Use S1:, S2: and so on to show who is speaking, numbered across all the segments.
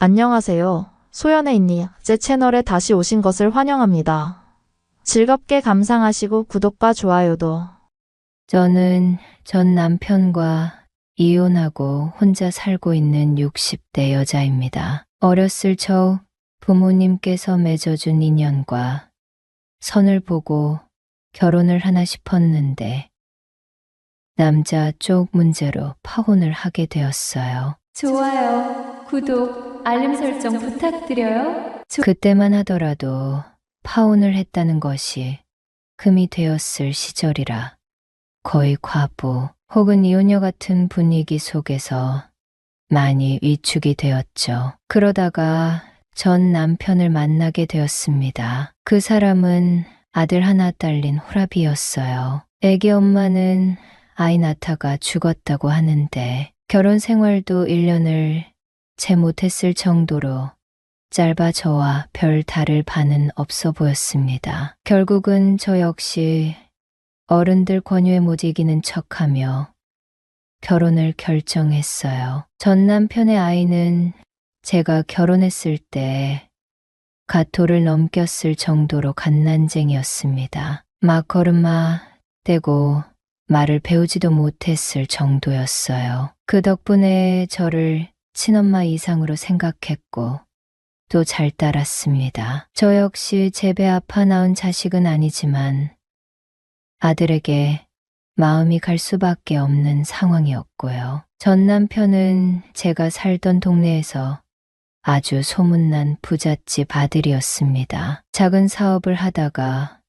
S1: 안녕하세요. 소연의 인니 제 채널에 다시 오신 것을 환영합니다. 즐겁게 감상하시고 구독과 좋아요도.
S2: 저는 전 남편과 이혼하고 혼자 살고 있는 60대 여자입니다. 어렸을 적 부모님께서 맺어준 인연과 선을 보고 결혼을 하나 싶었는데 남자 쪽 문제로 파혼을 하게 되었어요.
S3: 좋아요, 구독, 알림 설정 부탁드려요.
S2: 그때만 하더라도 파혼을 했다는 것이 금이 되었을 시절이라 거의 과부 혹은 이혼녀 같은 분위기 속에서 많이 위축이 되었죠. 그러다가 전 남편을 만나게 되었습니다. 그 사람은 아들 하나 딸린 호랍이었어요. 애기 엄마는 아이 낳다가 죽었다고 하는데 결혼 생활도 1년을 채 못했을 정도로 짧아 저와 별 다를 바는 없어 보였습니다. 결국은 저 역시 어른들 권유에 못 이기는 척하며 결혼을 결정했어요. 전 남편의 아이는 제가 결혼했을 때 가토를 넘겼을 정도로 갓난쟁이였습니다. 막 걸음마 떼고 말을 배우지도 못했을 정도였어요. 그 덕분에 저를 친엄마 이상으로 생각했고 또 잘 따랐습니다. 저 역시 제 배 아파 낳은 자식은 아니지만 아들에게 마음이 갈 수밖에 없는 상황이었고요. 전 남편은 제가 살던 동네에서 아주 소문난 부잣집 아들이었습니다. 작은 사업을 하다가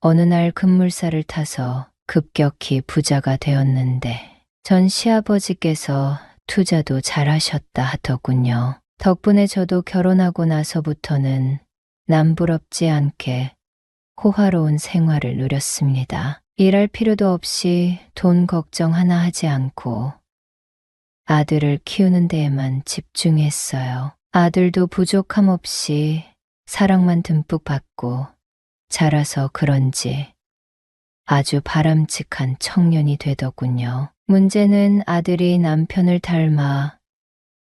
S2: 어느 날 급물살을 타서 급격히 부자가 되었는데 전 시아버지께서 투자도 잘하셨다 하더군요. 덕분에 저도 결혼하고 나서부터는 남부럽지 않게 호화로운 생활을 누렸습니다. 일할 필요도 없이 돈 걱정 하나 하지 않고 아들을 키우는 데에만 집중했어요. 아들도 부족함 없이 사랑만 듬뿍 받고 자라서 그런지 아주 바람직한 청년이 되더군요. 문제는 아들이 남편을 닮아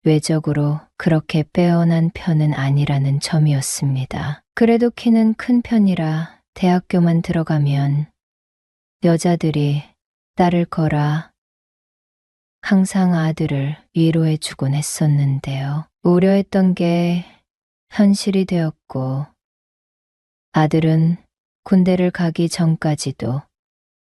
S2: 외적으로 그렇게 빼어난 편은 아니라는 점이었습니다. 그래도 키는 큰 편이라 대학교만 들어가면 여자들이 따를 거라 항상 아들을 위로해주곤 했었는데요. 우려했던 게 현실이 되었고 아들은 군대를 가기 전까지도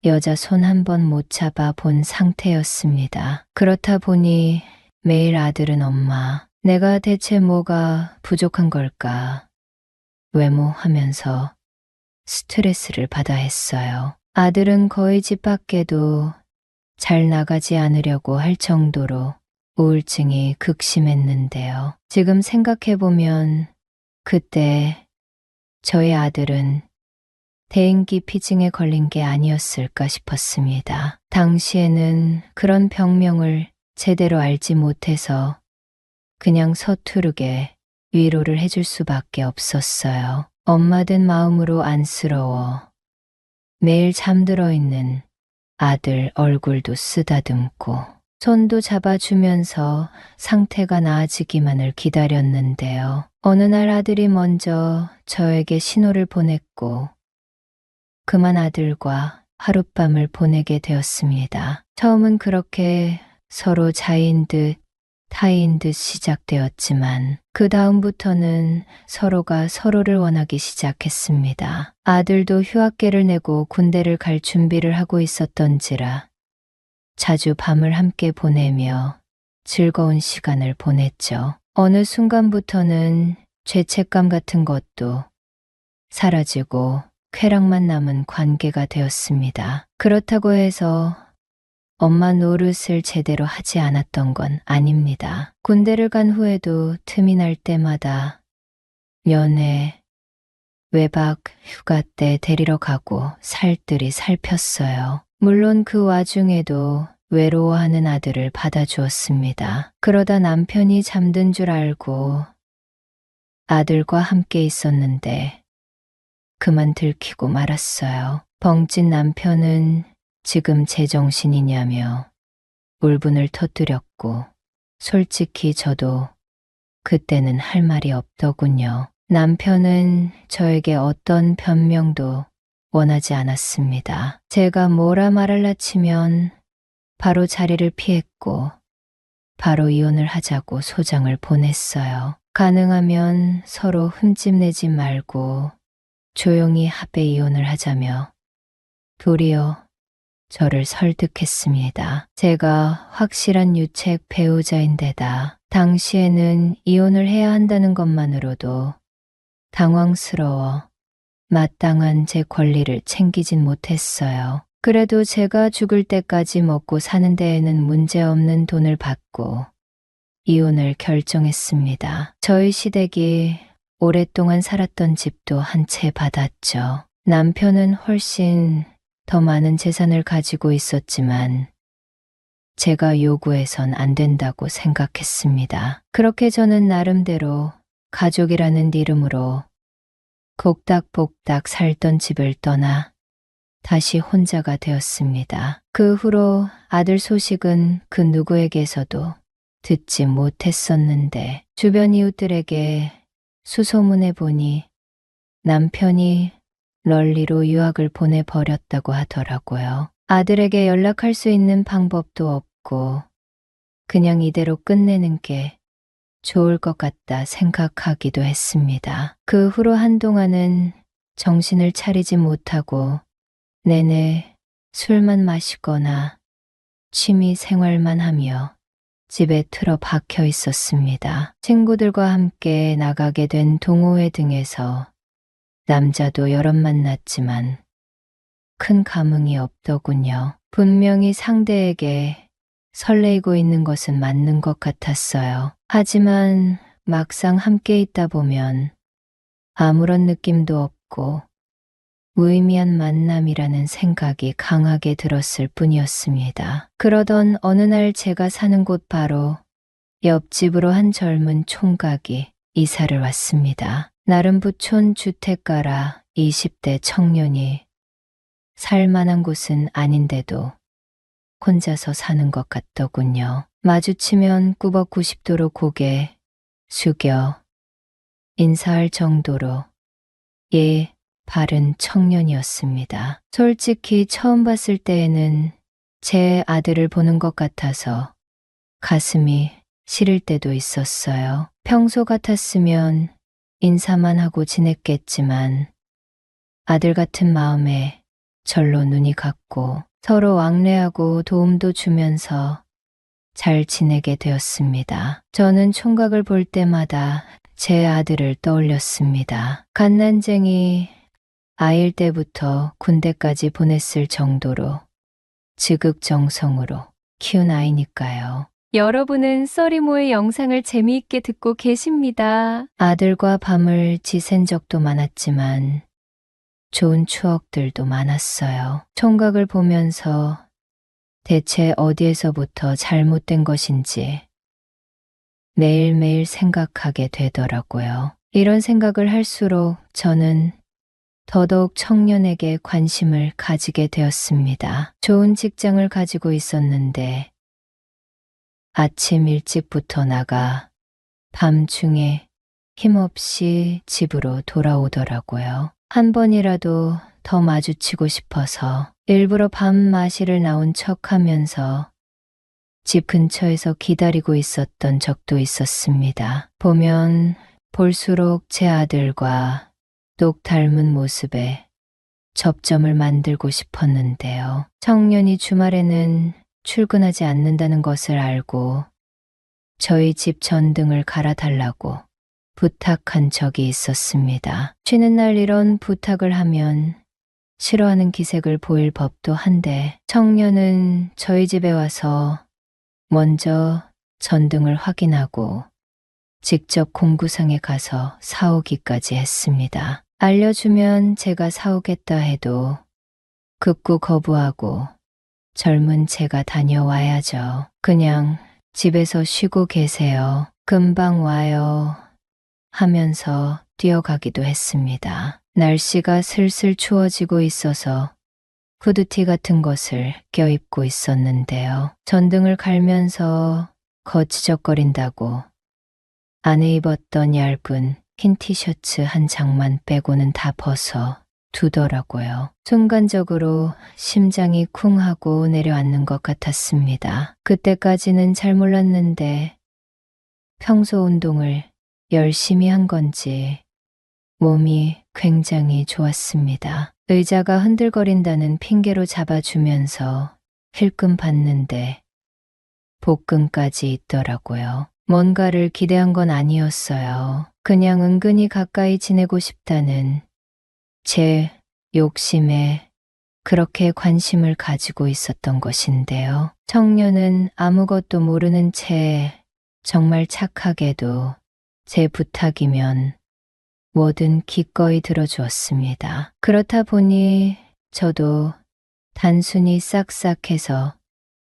S2: 여자 손 한 번 못 잡아 본 상태였습니다. 그렇다 보니 매일 아들은 엄마, 내가 대체 뭐가 부족한 걸까? 외모하면서 스트레스를 받아 했어요. 아들은 거의 집 밖에도 잘 나가지 않으려고 할 정도로 우울증이 극심했는데요. 지금 생각해보면 그때 저희 아들은 대인기 피증에 걸린 게 아니었을까 싶었습니다. 당시에는 그런 병명을 제대로 알지 못해서 그냥 서투르게 위로를 해줄 수밖에 없었어요. 엄마 된 마음으로 안쓰러워 매일 잠들어 있는 아들 얼굴도 쓰다듬고 손도 잡아주면서 상태가 나아지기만을 기다렸는데요. 어느 날 아들이 먼저 저에게 신호를 보냈고 그만 아들과 하룻밤을 보내게 되었습니다. 처음은 그렇게 서로 자인 듯 타인 듯 시작되었지만 그 다음부터는 서로가 서로를 원하기 시작했습니다. 아들도 휴학계를 내고 군대를 갈 준비를 하고 있었던지라 자주 밤을 함께 보내며 즐거운 시간을 보냈죠. 어느 순간부터는 죄책감 같은 것도 사라지고 쾌락만 남은 관계가 되었습니다. 그렇다고 해서 엄마 노릇을 제대로 하지 않았던 건 아닙니다. 군대를 간 후에도 틈이 날 때마다 연애, 외박, 휴가 때 데리러 가고 살뜰히 살폈어요. 물론 그 와중에도 외로워하는 아들을 받아주었습니다. 그러다 남편이 잠든 줄 알고 아들과 함께 있었는데 그만 들키고 말았어요. 벙찐 남편은 지금 제정신이냐며 울분을 터뜨렸고 솔직히 저도 그때는 할 말이 없더군요. 남편은 저에게 어떤 변명도 원하지 않았습니다. 제가 뭐라 말할라 치면 바로 자리를 피했고 바로 이혼을 하자고 소장을 보냈어요. 가능하면 서로 흠집내지 말고 조용히 합의 이혼을 하자며 도리어 저를 설득했습니다. 제가 확실한 유책 배우자인데다 당시에는 이혼을 해야 한다는 것만으로도 당황스러워 마땅한 제 권리를 챙기진 못했어요. 그래도 제가 죽을 때까지 먹고 사는 데에는 문제없는 돈을 받고 이혼을 결정했습니다. 저희 시댁이 오랫동안 살았던 집도 한 채 받았죠. 남편은 훨씬 더 많은 재산을 가지고 있었지만 제가 요구해선 안 된다고 생각했습니다. 그렇게 저는 나름대로 가족이라는 이름으로 복닥복닥 살던 집을 떠나 다시 혼자가 되었습니다. 그 후로 아들 소식은 그 누구에게서도 듣지 못했었는데 주변 이웃들에게 수소문해 보니 남편이 럴리로 유학을 보내버렸다고 하더라고요. 아들에게 연락할 수 있는 방법도 없고 그냥 이대로 끝내는 게 좋을 것 같다 생각하기도 했습니다. 그 후로 한동안은 정신을 차리지 못하고 내내 술만 마시거나 취미 생활만 하며 집에 틀어박혀 있었습니다. 친구들과 함께 나가게 된 동호회 등에서 남자도 여럿 만났지만 큰 감흥이 없더군요. 분명히 상대에게 설레이고 있는 것은 맞는 것 같았어요. 하지만 막상 함께 있다 보면 아무런 느낌도 없고 무의미한 만남이라는 생각이 강하게 들었을 뿐이었습니다. 그러던 어느 날 제가 사는 곳 바로 옆집으로 한 젊은 총각이 이사를 왔습니다. 나름 부촌 주택가라 20대 청년이 살만한 곳은 아닌데도 혼자서 사는 것 같더군요. 마주치면 꾸벅 90도로 고개 숙여 인사할 정도로 바른 청년이었습니다. 솔직히 처음 봤을 때에는 제 아들을 보는 것 같아서 가슴이 시릴 때도 있었어요. 평소 같았으면 인사만 하고 지냈겠지만 아들 같은 마음에 절로 눈이 갔고 서로 왕래하고 도움도 주면서 잘 지내게 되었습니다. 저는 총각을 볼 때마다 제 아들을 떠올렸습니다. 갓난쟁이 아일 때부터 군대까지 보냈을 정도로 지극정성으로 키운 아이니까요.
S3: 여러분은 써리모의 영상을 재미있게 듣고 계십니다.
S2: 아들과 밤을 지샌 적도 많았지만 좋은 추억들도 많았어요. 총각을 보면서 대체 어디에서부터 잘못된 것인지 매일매일 생각하게 되더라고요. 이런 생각을 할수록 저는 더더욱 청년에게 관심을 가지게 되었습니다. 좋은 직장을 가지고 있었는데 아침 일찍부터 나가 밤중에 힘없이 집으로 돌아오더라고요. 한 번이라도 더 마주치고 싶어서 일부러 밤 마시를 나온 척하면서 집 근처에서 기다리고 있었던 적도 있었습니다. 보면 볼수록 제 아들과 똑 닮은 모습에 접점을 만들고 싶었는데요. 청년이 주말에는 출근하지 않는다는 것을 알고 저희 집 전등을 갈아달라고 부탁한 적이 있었습니다. 쉬는 날 이런 부탁을 하면 싫어하는 기색을 보일 법도 한데 청년은 저희 집에 와서 먼저 전등을 확인하고 직접 공구상에 가서 사오기까지 했습니다. 알려주면 제가 사오겠다 해도 극구 거부하고 젊은 제가 다녀와야죠. 그냥 집에서 쉬고 계세요. 금방 와요. 하면서 뛰어가기도 했습니다. 날씨가 슬슬 추워지고 있어서 후드티 같은 것을 껴입고 있었는데요. 전등을 갈면서 거치적거린다고 안에 입었던 얇은 흰 티셔츠 한 장만 빼고는 다 벗어 두더라고요. 순간적으로 심장이 쿵 하고 내려앉는 것 같았습니다. 그때까지는 잘 몰랐는데 평소 운동을 열심히 한 건지 몸이 굉장히 좋았습니다. 의자가 흔들거린다는 핑계로 잡아주면서 힐끔 봤는데 복근까지 있더라고요. 뭔가를 기대한 건 아니었어요. 그냥 은근히 가까이 지내고 싶다는 제 욕심에 그렇게 관심을 가지고 있었던 것인데요. 청년은 아무것도 모르는 채 정말 착하게도 제 부탁이면 뭐든 기꺼이 들어주었습니다. 그렇다 보니 저도 단순히 싹싹해서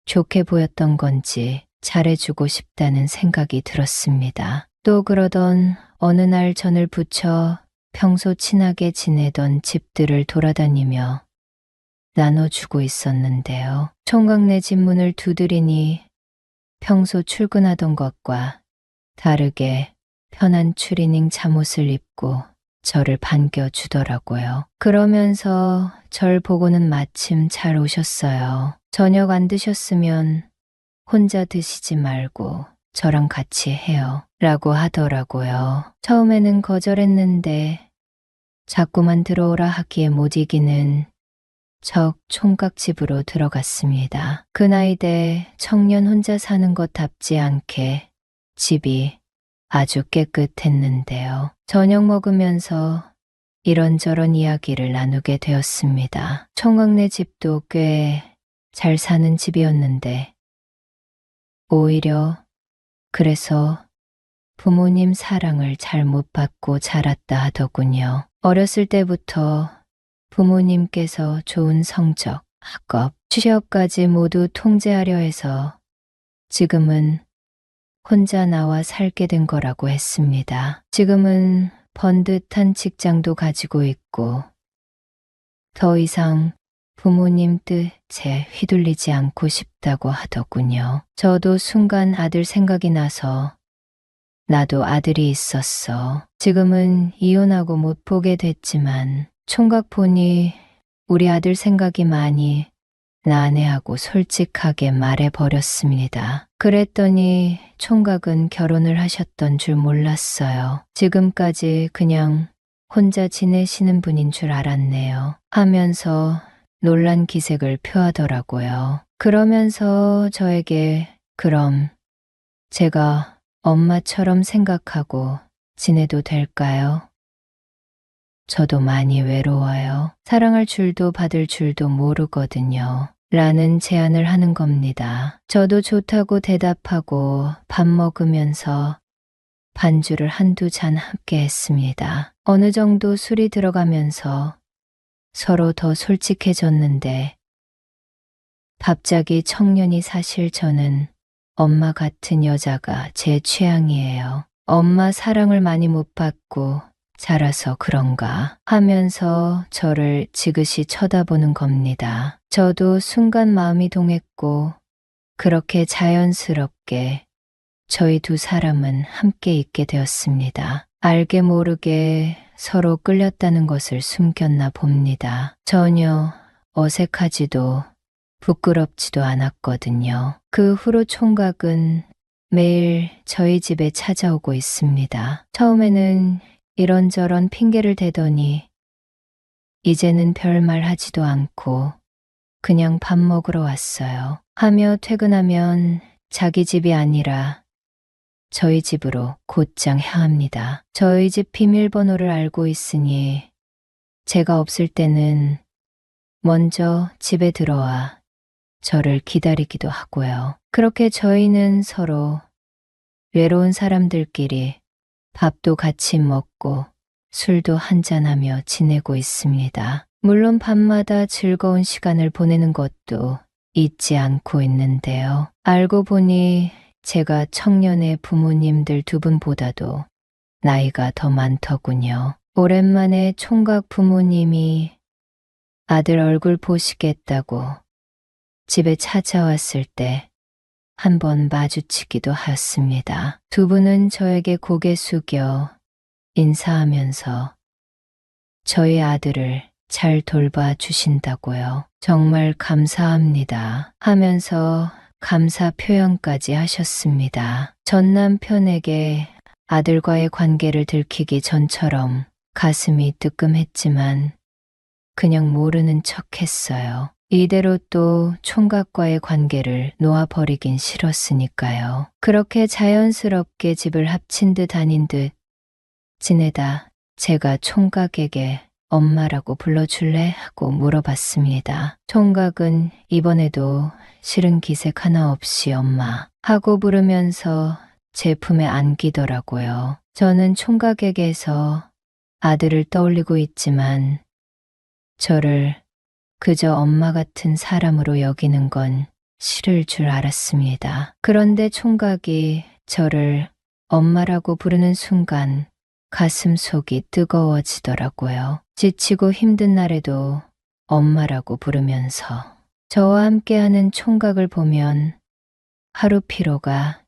S2: 좋게 보였던 건지 잘해주고 싶다는 생각이 들었습니다. 또 그러던 어느 날 전을 붙여 평소 친하게 지내던 집들을 돌아다니며 나눠주고 있었는데요. 총각네 집 문을 두드리니 평소 출근하던 것과 다르게 편한 추리닝 잠옷을 입고 저를 반겨주더라고요. 그러면서 절 보고는 마침 잘 오셨어요. 저녁 안 드셨으면 혼자 드시지 말고 저랑 같이 해요. 라고 하더라고요. 처음에는 거절했는데 자꾸만 들어오라 하기에 못 이기는 적 총각집으로 들어갔습니다. 그 나이대 청년 혼자 사는 것답지 않게 집이 아주 깨끗했는데요. 저녁 먹으면서 이런저런 이야기를 나누게 되었습니다. 총각네 집도 꽤 잘 사는 집이었는데 오히려 그래서 부모님 사랑을 잘 못 받고 자랐다 하더군요. 어렸을 때부터 부모님께서 좋은 성적, 학업, 취업까지 모두 통제하려 해서 지금은 혼자 나와 살게 된 거라고 했습니다. 지금은 번듯한 직장도 가지고 있고 더 이상 부모님 뜻에 휘둘리지 않고 싶다고 하더군요. 저도 순간 아들 생각이 나서 나도 아들이 있었어. 지금은 이혼하고 못 보게 됐지만 총각 보니 우리 아들 생각이 많이 나네 하고 솔직하게 말해버렸습니다. 그랬더니 총각은 결혼을 하셨던 줄 몰랐어요. 지금까지 그냥 혼자 지내시는 분인 줄 알았네요. 하면서 놀란 기색을 표하더라고요. 그러면서 저에게 그럼 제가 엄마처럼 생각하고 지내도 될까요? 저도 많이 외로워요. 사랑할 줄도 받을 줄도 모르거든요. 라는 제안을 하는 겁니다. 저도 좋다고 대답하고 밥 먹으면서 반주를 한두 잔 함께 했습니다. 어느 정도 술이 들어가면서 서로 더 솔직해졌는데 갑자기 청년이 사실 저는 엄마 같은 여자가 제 취향이에요. 엄마 사랑을 많이 못 받고 자라서 그런가 하면서 저를 지그시 쳐다보는 겁니다. 저도 순간 마음이 동했고 그렇게 자연스럽게 저희 두 사람은 함께 있게 되었습니다. 알게 모르게 서로 끌렸다는 것을 숨겼나 봅니다. 전혀 어색하지도 부끄럽지도 않았거든요. 그 후로 총각은 매일 저희 집에 찾아오고 있습니다. 처음에는 이런저런 핑계를 대더니 이제는 별말 하지도 않고 그냥 밥 먹으러 왔어요. 하며 퇴근하면 자기 집이 아니라 저희 집으로 곧장 향합니다. 저희 집 비밀번호를 알고 있으니 제가 없을 때는 먼저 집에 들어와 저를 기다리기도 하고요. 그렇게 저희는 서로 외로운 사람들끼리 밥도 같이 먹고 술도 한잔하며 지내고 있습니다. 물론 밤마다 즐거운 시간을 보내는 것도 잊지 않고 있는데요. 알고 보니 제가 청년의 부모님들 두 분보다도 나이가 더 많더군요. 오랜만에 총각 부모님이 아들 얼굴 보시겠다고 집에 찾아왔을 때 한번 마주치기도 하였습니다. 두 분은 저에게 고개 숙여 인사하면서 저희 아들을 잘 돌봐 주신다고요. 정말 감사합니다. 하면서 감사 표현까지 하셨습니다. 전 남편에게 아들과의 관계를 들키기 전처럼 가슴이 뜨끔했지만 그냥 모르는 척 했어요. 이대로 또 총각과의 관계를 놓아버리긴 싫었으니까요. 그렇게 자연스럽게 집을 합친 듯 아닌 듯 지내다 제가 총각에게 엄마라고 불러줄래? 하고 물어봤습니다. 총각은 이번에도 싫은 기색 하나 없이 엄마 하고 부르면서 제 품에 안기더라고요. 저는 총각에게서 아들을 떠올리고 있지만 저를 그저 엄마 같은 사람으로 여기는 건 싫을 줄 알았습니다. 그런데 총각이 저를 엄마라고 부르는 순간 가슴 속이 뜨거워지더라고요. 지치고 힘든 날에도 엄마라고 부르면서 저와 함께하는 총각을 보면 하루 피로가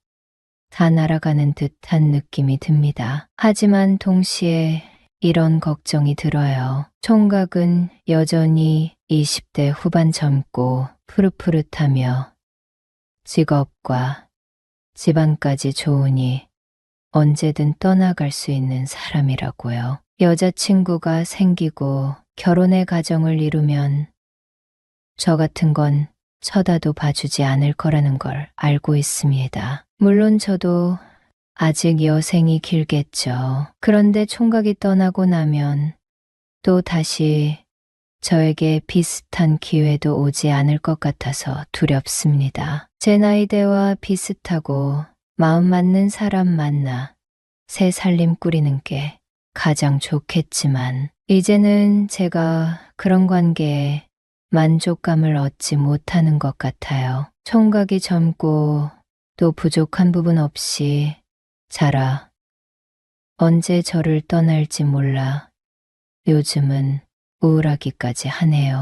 S2: 다 날아가는 듯한 느낌이 듭니다. 하지만 동시에 이런 걱정이 들어요. 총각은 여전히 20대 후반 젊고 푸릇푸릇하며 직업과 집안까지 좋으니 언제든 떠나갈 수 있는 사람이라고요. 여자친구가 생기고 결혼의 가정을 이루면 저 같은 건 쳐다도 봐주지 않을 거라는 걸 알고 있습니다. 물론 저도 아직 여생이 길겠죠. 그런데 총각이 떠나고 나면 또 다시 저에게 비슷한 기회도 오지 않을 것 같아서 두렵습니다. 제 나이대와 비슷하고 마음 맞는 사람 만나 새 살림 꾸리는 게 가장 좋겠지만 이제는 제가 그런 관계에 만족감을 얻지 못하는 것 같아요. 총각이 젊고 또 부족한 부분 없이 자라 언제 저를 떠날지 몰라 요즘은 우울하기까지 하네요.